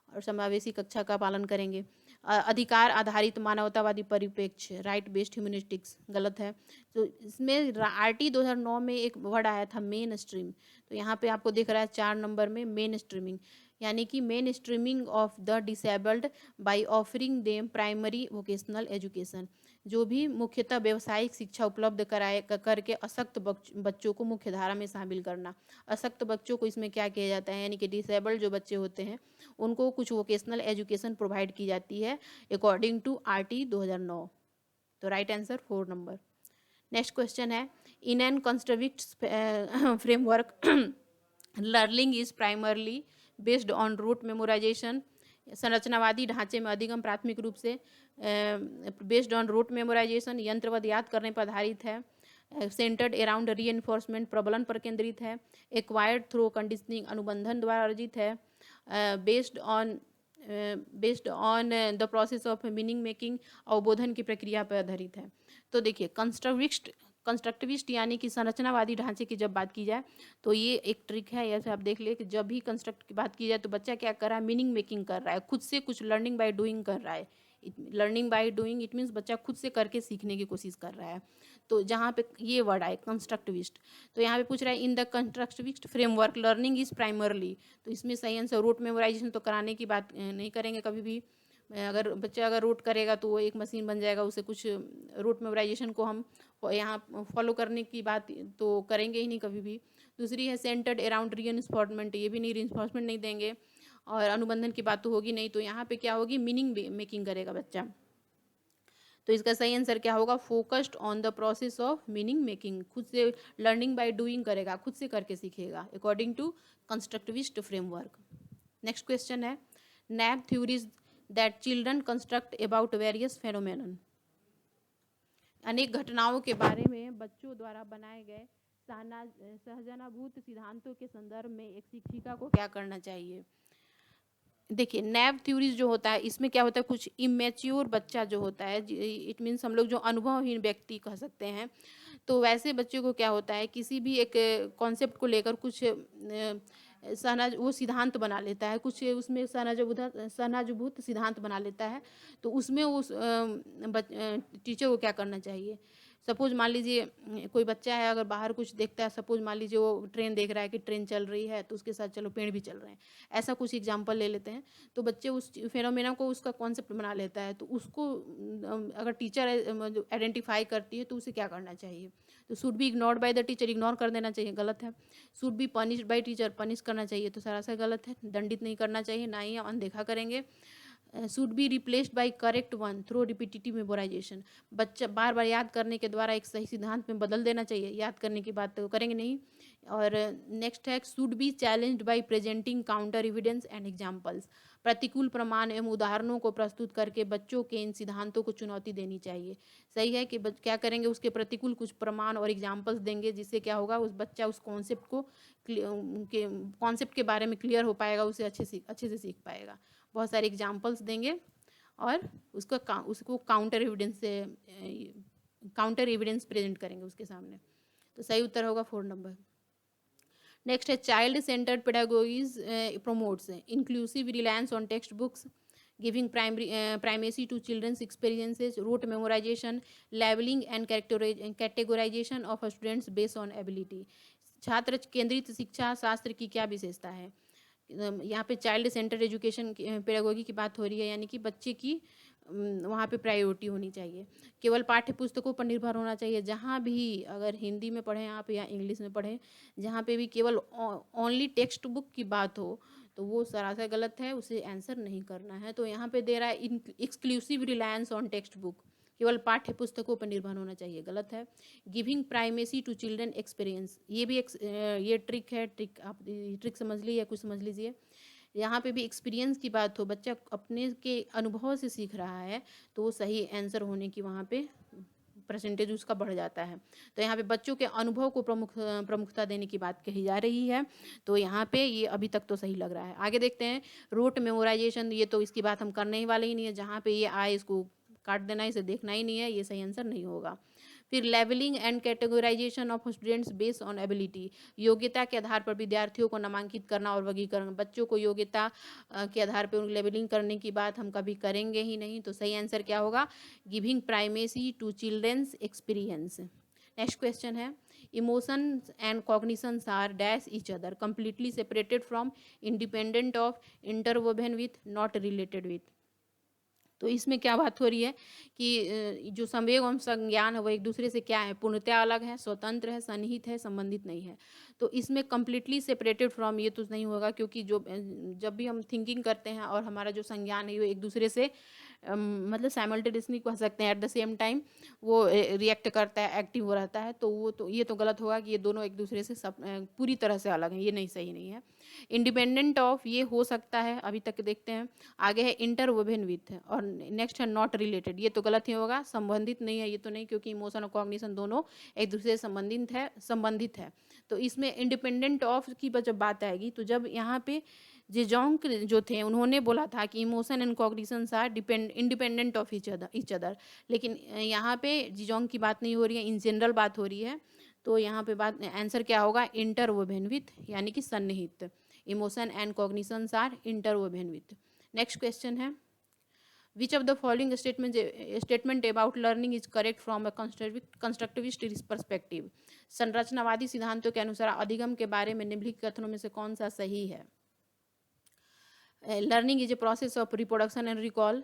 और समावेशी कक्षा का पालन करेंगे। अधिकार आधारित मानवतावादी परिप्रेक्ष्य, राइट बेस्ड ह्यूमनिस्टिक्स, गलत है। तो इसमें आरटी 2009 में एक वर्ड आया था मेन स्ट्रीम, तो यहाँ पे आपको दिख रहा है 4 नंबर में मेन स्ट्रीमिंग, यानी कि main streaming of the disabled by offering them primary vocational education, जो भी मुख्यतः व्यावसायिक शिक्षा उपलब्ध करके अशक्त बच्चों को मुख्य धारा में शामिल करना। अशक्त बच्चों को इसमें क्या किया जाता है, यानी कि डिसेबल्ड जो बच्चे होते हैं उनको कुछ वोकेशनल एजुकेशन प्रोवाइड की जाती है अकॉर्डिंग टू आरटी 2009, तो right answer 4 number. Next question है, in an construct framework learning is primarily based on rote memorization, संरचनावादी ढांचे में अधिगम प्राथमिक रूप से बेस्ड ऑन रूट मेमोराइजेशन यंत्रवत याद करने पर आधारित है, सेंटर्ड अराउंड रीएनफोर्समेंट प्रबलन पर केंद्रित है, एक्वायर्ड थ्रू कंडीशनिंग अनुबंधन द्वारा अर्जित है, based on the process of meaning making अवबोधन की प्रक्रिया पर आधारित है। तो देखिए कंस्ट्रक्टिविस्ट यानी कि संरचनावादी ढांचे की जब बात की जाए तो ये एक ट्रिक है, या फिर आप देख लिए कि जब भी कंस्ट्रक्ट की बात की जाए तो बच्चा क्या कर रहा है, मीनिंग मेकिंग कर रहा है, खुद से कुछ लर्निंग बाय डूइंग कर रहा है। Learning by doing it means बच्चा खुद से करके सीखने की कोशिश कर रहा है। तो जहाँ पे ये वर्ड आए कंस्ट्रक्टिविस्ट, तो यहाँ पे पूछ रहा है in the constructivist framework learning is primarily, तो इसमें सही आंसर रूट मेमोराइजेशन तो कराने की बात नहीं करेंगे कभी भी। अगर बच्चा अगर रूट करेगा तो वो एक मशीन बन जाएगा, उसे कुछ रूट मेमोराइजेशन को हम यहाँ फॉलो करने की बात तो करेंगे ही नहीं कभी भी। दूसरी है सेंटर्ड अराउंड रीइंफोर्समेंट, ये भी नहीं रीइंफोर्समेंट नहीं देंगे, और अनुबंधन की बात तो होगी नहीं, तो यहाँ पे क्या होगी मीनिंग मेकिंग करेगा बच्चा। तो इसका सही आंसर क्या होगा focused on the process of meaning making, खुद से लर्निंग बाय डूइंग करेगा, खुद से करके सीखेगा according to constructivist framework. Next question है naive theories that children construct about various phenomenon, अनेक घटनाओं के बारे में बच्चों द्वारा बनाए गए सहजनाभूत सिद्धांतों के संदर्भ में एक शिक्षिका को क्या करना चाहिए। देखिए नैब थ्योरीज जो होता है इसमें क्या होता है, कुछ इमेच्योर बच्चा जो होता है, इट मीन्स हम लोग जो अनुभवहीन व्यक्ति कह सकते हैं, तो वैसे बच्चों को क्या होता है किसी भी एक कॉन्सेप्ट को लेकर कुछ सहनाज वो सिद्धांत बना लेता है, कुछ उसमें सहनाजुभूत सिद्धांत बना लेता है, तो उसमें उस टीचर को क्या करना चाहिए। सपोज मान लीजिए कोई बच्चा है अगर बाहर कुछ देखता है, सपोज मान लीजिए वो ट्रेन देख रहा है कि ट्रेन चल रही है, तो उसके साथ चलो पेड़ भी चल रहे हैं, ऐसा कुछ एग्जांपल ले लेते हैं, तो बच्चे उस फेनोमेना को उसका कॉन्सेप्ट बना लेता है, तो उसको अगर टीचर आइडेंटिफाई करती है तो उसे क्या करना चाहिए। तो should be ignored by the teacher, ignore कर देना चाहिए, गलत है। Should be punished bye teacher, punish करना चाहिए, तो सरासर गलत है, दंडित नहीं करना चाहिए, ना ही अनदेखा करेंगे। Should be replaced by correct one through repetitive memorisation, बच्चा बार बार याद करने के द्वारा एक सही सिद्धांत में बदल देना चाहिए, याद करने की बात तो करेंगे नहीं। और नेक्स्ट है should be challenged bye presenting counter evidence and examples, प्रतिकूल प्रमाण एवं उदाहरणों को प्रस्तुत करके बच्चों के इन सिद्धांतों को चुनौती देनी चाहिए। सही है कि क्या करेंगे उसके प्रतिकूल कुछ प्रमाण और एग्जांपल्स देंगे, जिससे क्या होगा उस बच्चा उस कॉन्सेप्ट के बारे में क्लियर हो पाएगा, उसे अच्छे से सीख पाएगा। बहुत सारे एग्जांपल्स देंगे और उसको काउंटर एविडेंस प्रेजेंट करेंगे उसके सामने। तो सही उत्तर होगा 4 नंबर। नेक्स्ट है child centred pedagogies promotes inclusive reliance on text books, giving primacy to children's experiences, rote memorization, labeling and categorization of students based on ability। छात्र केंद्रित शिक्षा शास्त्र की क्या विशेषता है। यहाँ पे चाइल्ड सेंटर एजुकेशन पेडागोगी की बात हो रही है, यानी कि बच्चे की वहाँ पे प्रायोरिटी होनी चाहिए, केवल पाठ्य पुस्तकों पर निर्भर होना चाहिए। जहाँ भी अगर हिंदी में पढ़ें आप या इंग्लिश में पढ़ें, जहाँ पे भी केवल ओनली टेक्स्ट बुक की बात हो तो वो सरासर गलत है, उसे आंसर नहीं करना है। तो यहाँ पे दे रहा है exclusive reliance on textbook, केवल पाठ्य पुस्तकों पर निर्भर होना चाहिए, गलत है। Giving primacy to children experience, ये भी ये ट्रिक है, आप ट्रिक समझ लीजिए, कुछ समझ लीजिए। यहाँ पे भी एक्सपीरियंस की बात हो, बच्चा अपने के अनुभव से सीख रहा है, तो वो सही आंसर होने की वहाँ पे परसेंटेज उसका बढ़ जाता है। तो यहाँ पे बच्चों के अनुभव को प्रमुखता देने की बात कही जा रही है, तो यहाँ पे ये अभी तक तो सही लग रहा है। आगे देखते हैं रूट मेमोराइजेशन, ये तो इसकी बात हम करने ही वाले ही नहीं है, जहाँ पे ये आए इसको काट देना, इसे देखना ही नहीं है, ये सही आंसर नहीं होगा। फिर levelling and categorization of students based on ability, योग्यता के आधार पर विद्यार्थियों को नामांकित करना और वर्गीकरण, बच्चों को योग्यता के आधार पर लेवलिंग करने की बात हम कभी करेंगे ही नहीं, तो सही आंसर क्या होगा giving primacy to children's experience. Next question है emotions and cognitions are dash each other completely separated from independent of interwoven with not related with. तो इसमें क्या बात हो रही है कि जो संवेग एवं संज्ञान है वो एक दूसरे से क्या है, पूर्णतया अलग है, स्वतंत्र है, सन्निहित है, संबंधित नहीं है। तो इसमें कम्प्लीटली सेपरेटेड फ्रॉम ये तो नहीं होगा, क्योंकि जब भी हम थिंकिंग करते हैं और हमारा जो संज्ञान है वो एक दूसरे से मतलब साइमल्टेनियसली कह सकते हैं, एट द सेम टाइम वो रिएक्ट करता है, एक्टिव हो रहता है, तो वो तो ये तो गलत होगा कि ये दोनों एक दूसरे से पूरी तरह से अलग हैं, ये नहीं, सही नहीं है। इंडिपेंडेंट ऑफ ये हो सकता है, अभी तक देखते हैं। आगे है इंटरवोवेन विथ, और नेक्स्ट है नॉट रिलेटेड, ये तो गलत ही होगा, संबंधित नहीं है, ये तो नहीं, क्योंकि इमोशन और कॉग्निशन दोनों एक दूसरे से संबंधित है। तो इसमें इंडिपेंडेंट ऑफ की जब बात आएगी, तो जब यहाँ पे जेजोंग जो थे उन्होंने बोला था कि emotion and cognitions are independent of each other, लेकिन यहाँ पे जेजोंग की बात नहीं हो रही है, इन जनरल बात हो रही है। तो यहाँ पे बात आंसर क्या होगा इंटरवोवेन विथ, यानी कि सन्निहित, emotion and cognitions are interwoven with. Next question है which of the following statement about learning is correct from a constructivist perspective. संरचनावादी सिद्धांतों के अनुसार अधिगम के बारे में निम्नलिखित कथनों में से कौन सा सही है? Learning is a process of reproduction and recall.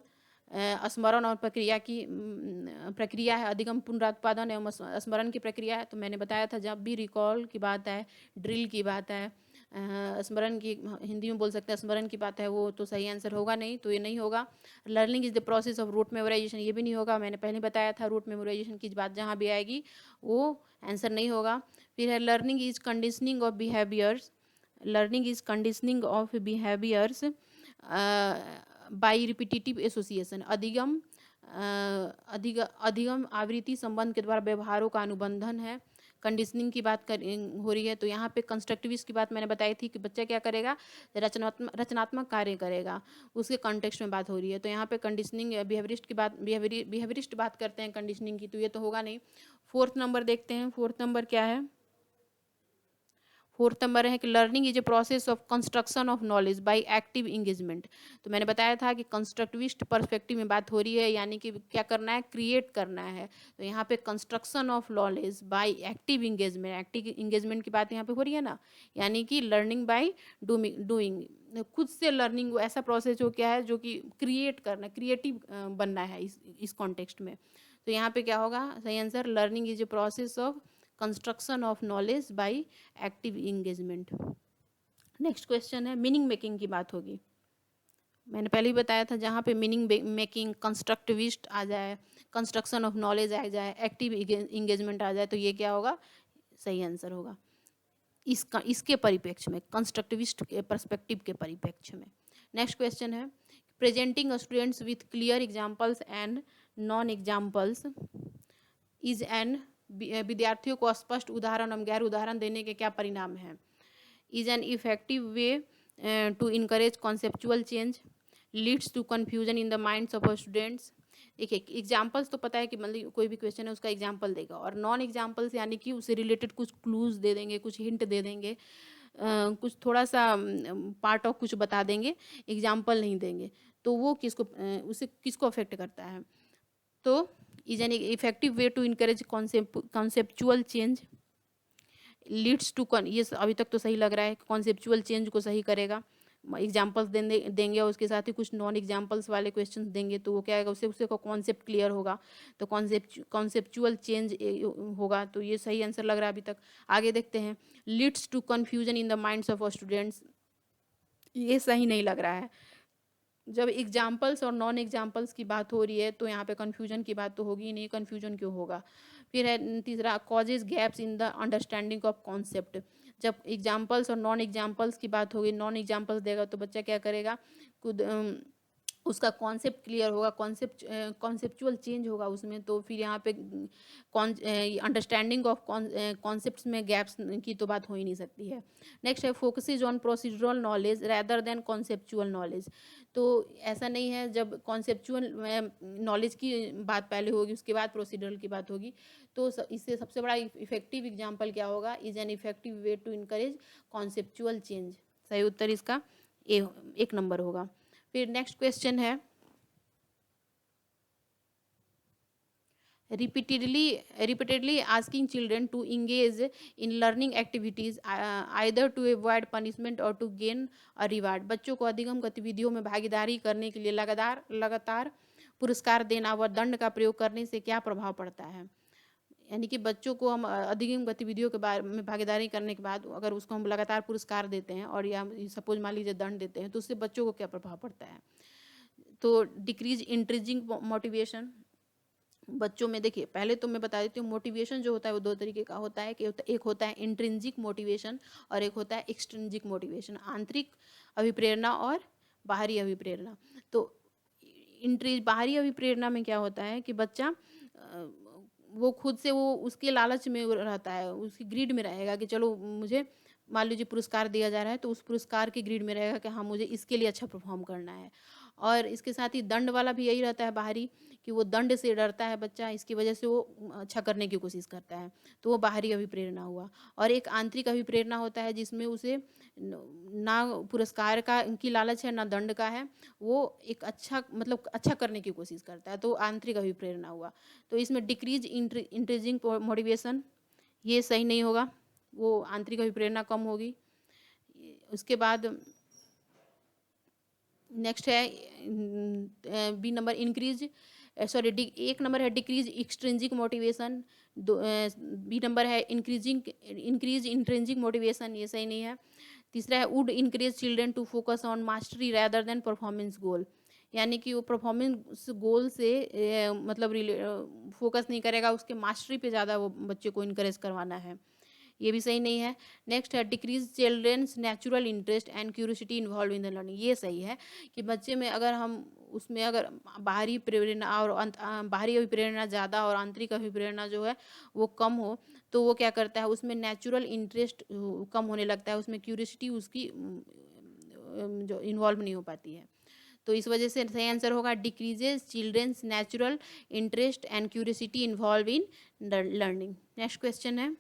स्मरण और प्रक्रिया है। अधिगम पुनरुत्पादन एवं स्मरण की प्रक्रिया है। तो मैंने बताया था जब भी रिकॉल की बात है, ड्रिल की बात है, स्मरण की हिंदी में बोल सकते हैं स्मरण की बात है, वो तो सही आंसर होगा नहीं, तो ये नहीं होगा। Learning is the process of rote memorization, ये भी नहीं होगा। मैंने पहले बताया था रूट मेमोराइजेशन की बात जहाँ भी आएगी वो आंसर नहीं होगा। फिर है learning is conditioning of behaviours. Learning is conditioning of behaviours by repetitive association. अधिगम आवृत्ति संबंध के द्वारा व्यवहारों का अनुबंधन है। कंडीशनिंग की बात हो रही है, तो यहाँ पे कंस्ट्रक्टिविस्ट की बात मैंने बताई थी कि बच्चा क्या करेगा, रचनात्मक कार्य करेगा, उसके कॉन्टेक्स्ट में बात हो रही है। तो यहाँ पे कंडीशनिंग बिहेवियरिस्ट बात करते हैं कंडीशनिंग की, तो ये तो होगा नहीं। फोर्थ नंबर देखते हैं, फोर्थ नंबर क्या है? फोर्थ नंबर है कि learning is a process of construction of knowledge by active engagement. तो मैंने बताया था कि कंस्ट्रक्टिविस्ट पर्सपेक्टिव में बात हो रही है, यानी कि क्या करना है, क्रिएट करना है। तो यहाँ पे construction of knowledge by active engagement, active engagement की बात यहाँ पे हो रही है ना, यानी कि लर्निंग बाय डूइंग, खुद से लर्निंग ऐसा प्रोसेस हो क्या है जो कि क्रिएट करना, क्रिएटिव बनना है इस कॉन्टेक्स्ट में। तो यहाँ पे क्या होगा सही answer? Learning is a process of construction of knowledge by active engagement. Next question है मीनिंग मेकिंग की बात होगी। मैंने पहले ही बताया था जहाँ पे मीनिंग मेकिंग, कंस्ट्रक्टिविस्ट आ जाए, कंस्ट्रक्शन ऑफ नॉलेज आ जाए, एक्टिव इंगेजमेंट आ जाए, तो ये क्या होगा? सही आंसर होगा इसके परिप्रेक्ष्य में, कंस्ट्रक्टिविस्ट के पर्सपेक्टिव के परिप्रेक्ष्य में। नेक्स्ट क्वेश्चन है presenting students with clear examples and non examples is an, विद्यार्थियों को स्पष्ट उदाहरण एवं गैर उदाहरण देने के क्या परिणाम हैं? Is an effective way to encourage conceptual change, leads to confusion in the minds of examples. देखिए एग्जाम्पल्स तो पता है कि मतलब कोई भी क्वेश्चन है उसका एग्जाम्पल देगा, और नॉन एग्जाम्पल्स यानी कि उससे रिलेटेड कुछ क्लूज दे देंगे, कुछ हिंट दे देंगे, कुछ थोड़ा सा पार्ट ऑफ कुछ बता देंगे, एग्जाम्पल नहीं देंगे, तो वो उससे किसको अफेक्ट करता है? तो is an effective way to encourage conceptual change, leads to ये अभी तक तो सही लग रहा है, कॉन्सेप्चुअल चेंज को सही करेगा। एग्जाम्पल्स देंगे और उसके साथ ही कुछ नॉन एग्जाम्पल्स वाले क्वेश्चंस देंगे, तो वो क्या है, उससे कॉन्सेप्ट क्लियर होगा, तो कॉन्सेप्चुअल चेंज होगा, तो ये सही आंसर लग रहा है अभी तक। आगे देखते हैं leads to confusion in the minds of students, ये सही नहीं लग रहा है। जब एग्जाम्पल्स और नॉन एग्जाम्पल्स की बात हो रही है तो यहाँ पे कन्फ्यूजन की बात तो होगी ही नहीं, कन्फ्यूजन क्यों होगा? फिर है तीसरा causes gaps in the understanding of concept. जब एग्जाम्पल्स और नॉन एग्जाम्पल्स की बात होगी, नॉन एग्जाम्पल्स देगा तो बच्चा क्या करेगा, खुद उसका कॉन्सेप्ट क्लियर होगा, कॉन्सेप्चुअल चेंज होगा उसमें, तो फिर यहाँ पे अंडरस्टैंडिंग ऑफ कॉन्सेप्ट्स में गैप्स की तो बात हो ही नहीं सकती है। नेक्स्ट है focuses on procedural knowledge rather than conceptual knowledge. तो ऐसा नहीं है, जब कॉन्सेप्चुअल नॉलेज की बात पहले होगी उसके बाद प्रोसीजरल की बात होगी, तो इससे सबसे बड़ा इफेक्टिव एग्जाम्पल क्या होगा? Is an effective way to encourage conceptual change. सही उत्तर इसका एक नंबर होगा। फिर नेक्स्ट क्वेश्चन है repeatedly asking children to engage in learning activities either to avoid punishment or to gain a reward। बच्चों को अधिगम गतिविधियों में भागीदारी करने के लिए लगातार पुरस्कार देना व दंड का प्रयोग करने से क्या प्रभाव पड़ता है? यानी कि बच्चों को हम अधिगम गतिविधियों के बारे में भागीदारी करने के बाद अगर उसको हम लगातार पुरस्कार देते हैं और या सपोज मान लीजिए दंड देते हैं, तो उससे बच्चों को क्या प्रभाव पड़ता है? तो डिक्रीज इंट्रिंसिक मोटिवेशन। बच्चों में देखिए पहले तो मैं बता देती हूँ, मोटिवेशन जो होता है वो दो तरीके का होता है कि एक होता है इंट्रिंसिक मोटिवेशन और एक होता है एक्सट्रिंसिक मोटिवेशन, आंतरिक अभिप्रेरणा और बाहरी अभिप्रेरणा। तो बाहरी अभिप्रेरणा में क्या होता है कि बच्चा वो खुद से वो उसके लालच में रहता है, उसकी ग्रीड में रहेगा कि चलो मुझे मान लीजिए पुरस्कार दिया जा रहा है तो उस पुरस्कार की ग्रीड में रहेगा कि हाँ मुझे इसके लिए अच्छा परफॉर्म करना है। और इसके साथ ही दंड वाला भी यही रहता है बाहरी, कि वो दंड से डरता है बच्चा, इसकी वजह से वो अच्छा करने की कोशिश करता है, तो वो बाहरी अभिप्रेरणा हुआ। और एक आंतरिक अभिप्रेरणा होता है जिसमें उसे ना पुरस्कार का की लालच है ना दंड का है, वो एक अच्छा मतलब अच्छा करने की कोशिश करता है, तो आंतरिक अभिप्रेरणा हुआ। तो इसमें डिक्रीज इंट्रिंसिक मोटिवेशन, ये सही नहीं होगा, वो आंतरिक अभिप्रेरणा कम होगी। उसके बाद नेक्स्ट है बी नंबर इंक्रीज, सॉरी एक नंबर है decrease extrinsic motivation, B number है इंक्रीज इंट्रिंसिक मोटिवेशन, ये सही नहीं है। तीसरा है would encourage children to focus on mastery rather than performance goal, यानी कि वो परफॉर्मेंस गोल से मतलब फोकस नहीं करेगा, उसके मास्टरी पे ज़्यादा वो बच्चे को इनकरेज करवाना है, ये भी सही नहीं है। नेक्स्ट है decrease childrens natural interest and curiosity involve in the learning, ये सही है कि बच्चे में अगर हम उसमें अगर बाहरी प्रेरणा और बाहरी अभिप्रेरणा ज़्यादा और आंतरिक अभिप्रेरणा जो है वो कम हो, तो वो क्या करता है उसमें नेचुरल इंटरेस्ट कम होने लगता है, उसमें क्यूरियोसिटी उसकी जो इन्वॉल्व नहीं हो पाती है। तो इस वजह से सही आंसर होगा decreases children's natural interest and curiosity involve in learning. Next question है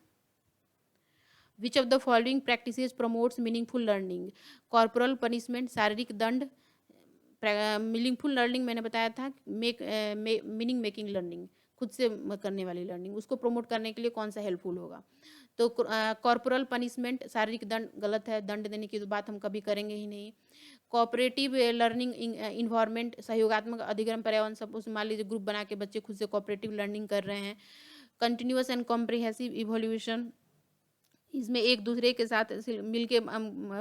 which of the following practices promotes meaningful learning, corporal punishment, शारीरिक दंड, मीनिंगफुल लर्निंग मैंने बताया था मीनिंग मेकिंग लर्निंग, खुद से करने वाली लर्निंग, उसको प्रमोट करने के लिए कौन सा हेल्पफुल होगा। तो कॉर्पोरल पनिशमेंट शारीरिक दंड गलत है, दंड देने की तो बात हम कभी करेंगे ही नहीं। कोऑपरेटिव लर्निंग इन्वायरमेंट सहयोगात्मक अधिगम पर्यावरण सब उसमें मान लीजिए ग्रुप बना के बच्चे खुद से कोऑपरेटिव लर्निंग कर रहे हैं। कंटिन्यूअस एंड कॉम्प्रिहेंसिव इवोल्यूशन, इसमें एक दूसरे के साथ मिल के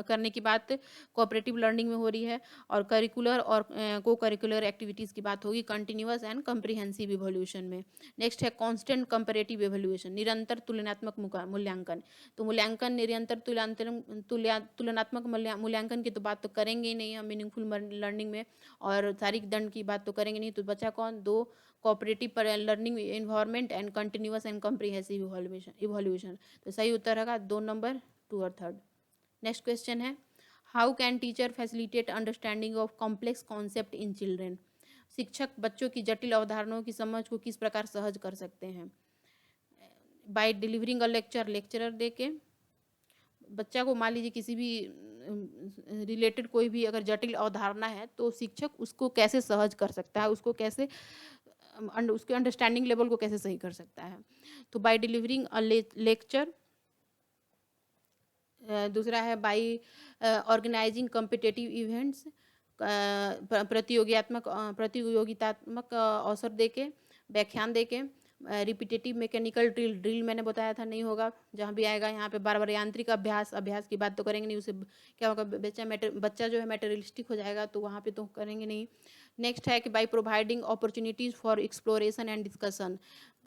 करने की बात कोऑपरेटिव लर्निंग में हो रही है, और करिकुलर और को करिकुलर एक्टिविटीज़ की बात होगी कंटिन्यूअस एंड कम्प्रिहेंसिव इवोल्यूशन में। नेक्स्ट है कांस्टेंट कंपैरेटिव इवोल्यूशन, निरंतर तुलनात्मक मूल्यांकन, तो मूल्यांकन निरंतर तुलनात्मक मूल्यांकन की तो बात तो करेंगे ही नहीं हम मीनिंगफुल लर्निंग में, और शारीरिक दंड की बात तो करेंगे नहीं, तो बचा कौन दो, cooperative learning environment and continuous and comprehensive evolution. तो सही उत्तर होगा 2 नंबर 2 और 3rd। नेक्स्ट क्वेश्चन है how can teacher facilitate understanding of complex concept in children, शिक्षक बच्चों की जटिल अवधारणाओं की समझ को किस प्रकार सहज कर सकते हैं। By delivering a lecture, lecturer दे के बच्चा को मान लीजिए किसी भी रिलेटेड कोई भी अगर जटिल अवधारणा है तो शिक्षक उसको कैसे सहज कर सकता है, उसको कैसे उसके अंडरस्टैंडिंग लेवल को कैसे सही कर सकता है। तो बाय डिलीवरिंग अ लेक्चर, दूसरा है बाय ऑर्गेनाइजिंग कॉम्पिटिटिव इवेंट्स, प्रतियोगितात्मक अवसर देके, व्याख्यान देके, रिपीटेटिव मैकेनिकल ड्रिल मैंने बताया था नहीं होगा, जहाँ भी आएगा यहाँ पे बार बार यांत्रिक अभ्यास की बात तो करेंगे नहीं, उसे क्या होगा बच्चा जो है मेटेरियलिस्टिक हो जाएगा, तो वहाँ पे तो करेंगे नहीं। नेक्स्ट है कि by providing opportunities for exploration and discussion,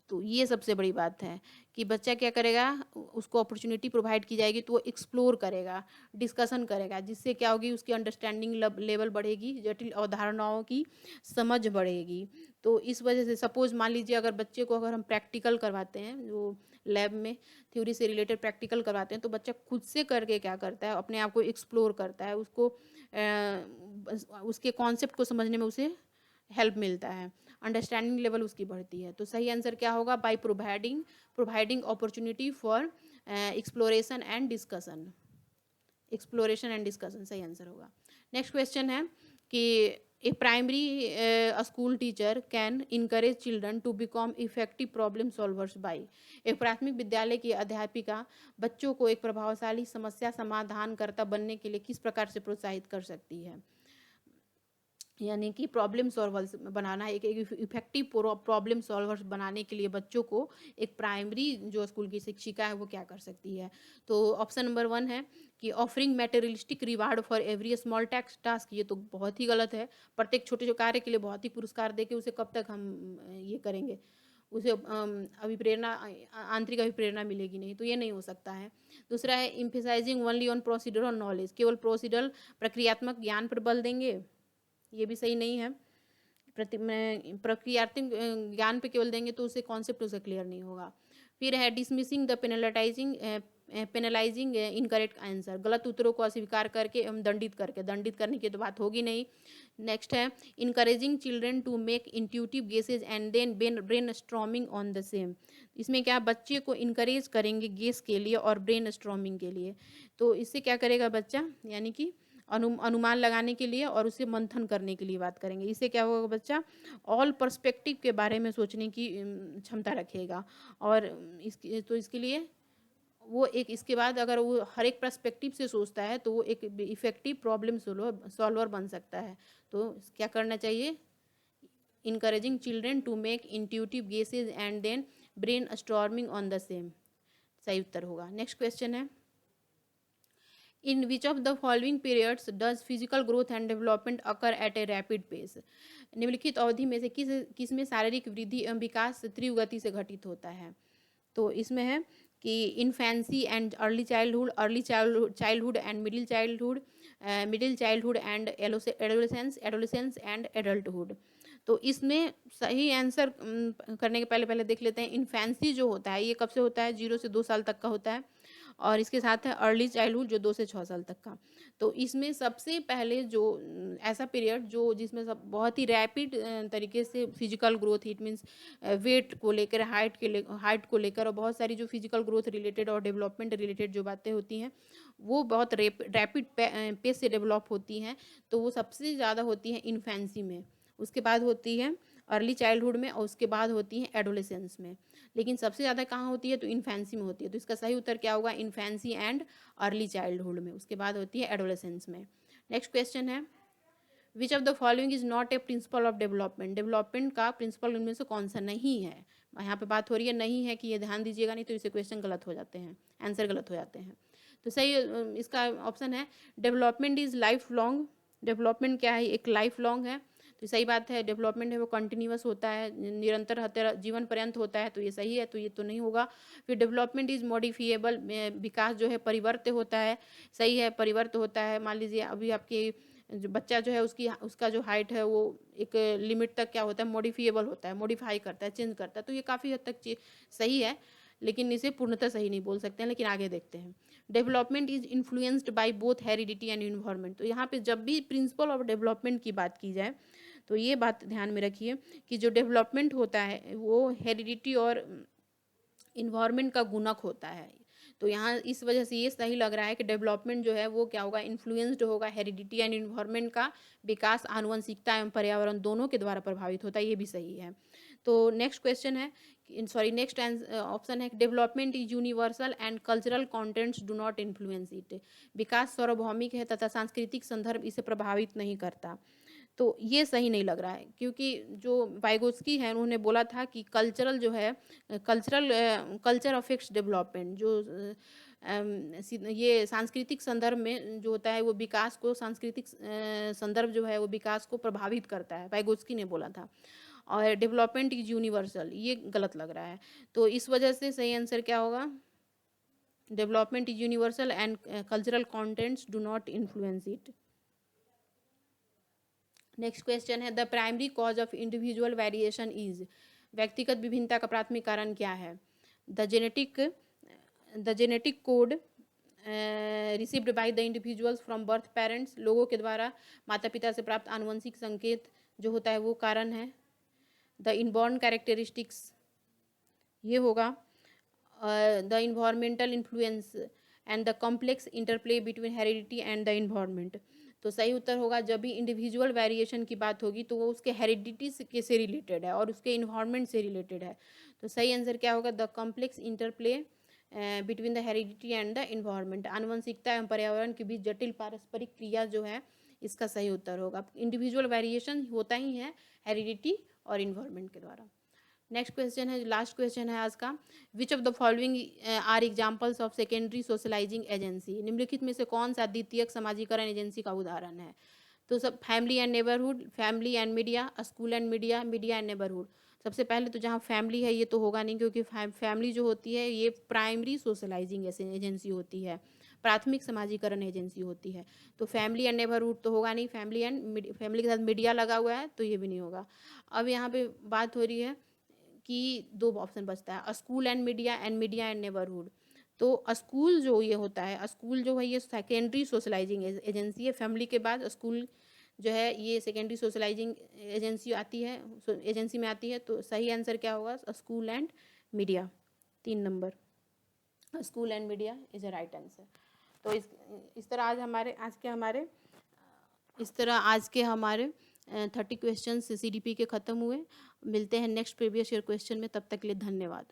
तो ये सबसे बड़ी बात है कि बच्चा क्या करेगा, उसको अपॉर्चुनिटी प्रोवाइड की जाएगी तो वो एक्सप्लोर करेगा, डिस्कशन करेगा, जिससे क्या होगी उसकी अंडरस्टैंडिंग लेवल बढ़ेगी, जटिल अवधारणाओं की समझ बढ़ेगी। तो इस वजह से सपोज मान लीजिए अगर बच्चे को अगर हम प्रैक्टिकल करवाते हैं, जो लैब में थ्योरी से रिलेटेड प्रैक्टिकल करवाते हैं, तो बच्चा खुद से करके क्या करता है, अपने आप को एक्सप्लोर करता है, उसको उसके कॉन्सेप्ट को समझने में उसे हेल्प मिलता है, अंडरस्टैंडिंग लेवल उसकी बढ़ती है। तो सही आंसर क्या होगा, by providing opportunity for exploration and discussion, सही आंसर होगा। नेक्स्ट क्वेश्चन है कि a primary school teacher can encourage children to become effective problem solvers by, एक प्राथमिक विद्यालय की अध्यापिका बच्चों को एक प्रभावशाली समस्या समाधानकर्ता बनने के लिए किस प्रकार से प्रोत्साहित कर सकती है। यानी कि प्रॉब्लम सॉल्वर्स बनाना है, एक इफेक्टिव प्रॉब्लम सॉल्वर्स बनाने के लिए बच्चों को एक प्राइमरी जो स्कूल की शिक्षिका है वो क्या कर सकती है। तो ऑप्शन नंबर 1 है कि offering materialistic reward for every small task, ये तो बहुत ही गलत है, प्रत्येक छोटे छोटे कार्य के लिए बहुत ही पुरस्कार देके उसे कब तक हम ये करेंगे, उसे अभिप्रेरणा आंतरिक अभिप्रेरणा मिलेगी नहीं, तो ये नहीं हो सकता है। दूसरा है इम्फेसाइजिंग ओनली ऑन प्रोसीडरल नॉलेज, केवल प्रोसीडरल प्रक्रियात्मक ज्ञान पर बल देंगे, ये भी सही नहीं है। प्रक्रियात्मक ज्ञान पे केवल देंगे तो उसे कॉन्सेप्ट उसे क्लियर नहीं होगा। फिर है डिसमिसिंग द पेनलाइजिंग इनकरेक्ट आंसर, गलत उत्तरों को अस्वीकार करके एवं दंडित करके, दंडित करने की तो बात होगी नहीं। नेक्स्ट है encouraging children to make intuitive guesses and then brain storming on the same. इसमें क्या बच्चे को इनकरेज करेंगे गेस के लिए और ब्रेन स्ट्रॉमिंग के लिए। तो इससे क्या करेगा बच्चा, यानी कि अनुमान लगाने के लिए और उसे मंथन करने के लिए बात करेंगे। इससे क्या होगा बच्चा ऑल पर्सपेक्टिव के बारे में सोचने की क्षमता रखेगा। और इसके लिए वो एक, इसके बाद अगर वो हर एक पर्सपेक्टिव से सोचता है तो वो एक इफेक्टिव प्रॉब्लम सॉल्वर बन सकता है। तो क्या करना चाहिए, encouraging children to make intuitive guesses and then brain storming on the same, सही उत्तर होगा। नेक्स्ट क्वेश्चन है in which of the following periods does physical growth and development occur at a rapid pace. निम्नलिखित अवधि में से किस में शारीरिक वृद्धि एवं विकास तीव्र गति से घटित होता है। तो इसमें है कि infancy and early childhood and middle childhood and adolescence and adulthood. तो इसमें सही आंसर करने के पहले देख लेते हैं इन्फेंसी जो होता है ये कब से होता है, 0 से 2 साल तक का होता है। और इसके साथ है अर्ली चाइल्डहुड जो 2 से 6 साल तक का। तो इसमें सबसे पहले जो ऐसा पीरियड जो जिसमें सब बहुत ही रैपिड तरीके से physical growth, it means weight को लेकर, हाइट को लेकर और बहुत सारी जो फिजिकल ग्रोथ रिलेटेड और डेवलपमेंट रिलेटेड जो बातें होती हैं वो बहुत रैपिड पेस से डेवलप होती हैं। तो वो सबसे ज़्यादा होती हैं इन्फेंसी में, उसके बाद होती है अर्ली चाइल्डहुड में और उसके बाद होती है एडोलेसेंस में। लेकिन सबसे ज़्यादा कहाँ होती है, तो इन्फेंसी में होती है। तो इसका सही उत्तर क्या होगा, इन्फेंसी एंड अर्ली चाइल्डहुड में, उसके बाद होती है एडोलेसेंस में। नेक्स्ट क्वेश्चन है which of the following is not a principle of development. Development का प्रिंसिपल उनमें से कौन सा नहीं है। यहाँ पे बात हो रही है नहीं है कि ये ध्यान दीजिएगा, नहीं तो इसे क्वेश्चन गलत हो जाते हैं, आंसर गलत हो जाते हैं। तो सही इसका ऑप्शन है development is life long. Development क्या है, एक लाइफ लॉन्ग है। तो सही बात है, डेवलपमेंट है वो कंटिन्यूअस होता है, निरंतर जीवन पर्यंत होता है, तो ये सही है, तो ये तो नहीं होगा। फिर डेवलपमेंट इज मॉडिफिएबल, विकास जो है परिवर्त्य होता है, सही है, परिवर्त्य होता है। मान लीजिए अभी आपके जो बच्चा जो है उसका जो हाइट है वो एक लिमिट तक क्या होता है, मॉडिफिएबल होता है, मॉडिफाई करता है, चेंज करता है, तो ये काफ़ी हद तक सही है, लेकिन इसे पूर्णतः सही नहीं बोल सकते हैं। लेकिन आगे देखते हैं development is influenced by both heredity and environment. तो यहाँ पे जब भी प्रिंसिपल ऑफ डेवलपमेंट की बात की जाए तो ये बात ध्यान में रखिए कि जो डेवलपमेंट होता है वो हेरिडिटी और इन्वायरमेंट का गुणक होता है। तो यहाँ इस वजह से ये सही लग रहा है कि डेवलपमेंट जो है वो क्या होगा, इन्फ्लुएंस्ड होगा हेरिडिटी एंड इन्वायरमेंट का विकास आनुवंशिकता एवं पर्यावरण दोनों के द्वारा प्रभावित होता है, ये भी सही है। तो नेक्स्ट क्वेश्चन है नेक्स्ट ऑप्शन है development is universal and cultural contents do not influence it. विकास सार्वभौमिक है तथा सांस्कृतिक संदर्भ इसे प्रभावित नहीं करता। तो ये सही नहीं लग रहा है, क्योंकि जो वाइगोस्की है उन्होंने बोला था कि कल्चरल जो है कल्चर अफेक्ट्स डेवलपमेंट, जो ये सांस्कृतिक संदर्भ में जो होता है वो विकास को, सांस्कृतिक संदर्भ जो है वो विकास को प्रभावित करता है, वाइगोस्की ने बोला था। और डेवलपमेंट इज यूनिवर्सल, ये गलत लग रहा है। तो इस वजह से सही आंसर क्या होगा, development is universal and cultural contents do not influence it. Next question है the primary cause of individual variation is. व्यक्तिगत विभिन्नता का प्राथमिक कारण क्या है। The genetic code received by the individuals from birth parents. लोगों के द्वारा माता पिता से प्राप्त आनुवंशिक संकेत जो होता है वो कारण है। द इनबॉर्न कैरेक्टरिस्टिक्स ये होगा। The environmental influence and the complex interplay between heredity and the environment. तो सही उत्तर होगा जब भी इंडिविजुअल वेरिएशन की बात होगी तो वो उसके हेरिडिटी से रिलेटेड है और उसके इन्वायरमेंट से रिलेटेड है। तो सही आंसर क्या होगा, the complex interplay between the heredity and the environment. आनुवंशिकता एवं पर्यावरण के बीच जटिल पारस्परिक क्रिया जो है इसका सही उत्तर होगा। इंडिविजुअल वेरिएशन होता ही है हेरिडिटी और इन्वायरमेंट के द्वारा। नेक्स्ट क्वेश्चन है, लास्ट क्वेश्चन है आज का, which of the following are examples of secondary socializing agency. निम्नलिखित में से कौन सा द्वितीयक समाजीकरण एजेंसी का उदाहरण है। तो सब family and neighbourhood, family and media, school and media, media and neighbourhood. सबसे पहले तो जहाँ फैमिली है ये तो होगा नहीं, क्योंकि फैमिली जो होती है ये प्राइमरी सोशलाइजिंग एजेंसी होती है, प्राथमिक समाजीकरण एजेंसी होती है। तो फैमिली एंड नेबरहुड तो होगा नहीं, फैमिली के साथ मीडिया लगा हुआ है तो ये भी नहीं होगा। अब यहाँ पे बात हो रही है कि दो ऑप्शन बचता है, school and media and neighbourhood. तो स्कूल जो ये होता है, स्कूल जो है ये सेकेंडरी सोशलाइजिंग एजेंसी है। फैमिली के बाद स्कूल जो है ये सेकेंडरी सोशलाइजिंग एजेंसी आती है, एजेंसी में आती है। तो सही आंसर क्या होगा? School and media, 3 number, school and media is a right answer. तो इस तरह आज के हमारे 30 क्वेश्चन CDP के ख़त्म हुए। मिलते हैं नेक्स्ट प्रीवियस ईयर क्वेश्चन में, तब तक के लिए धन्यवाद।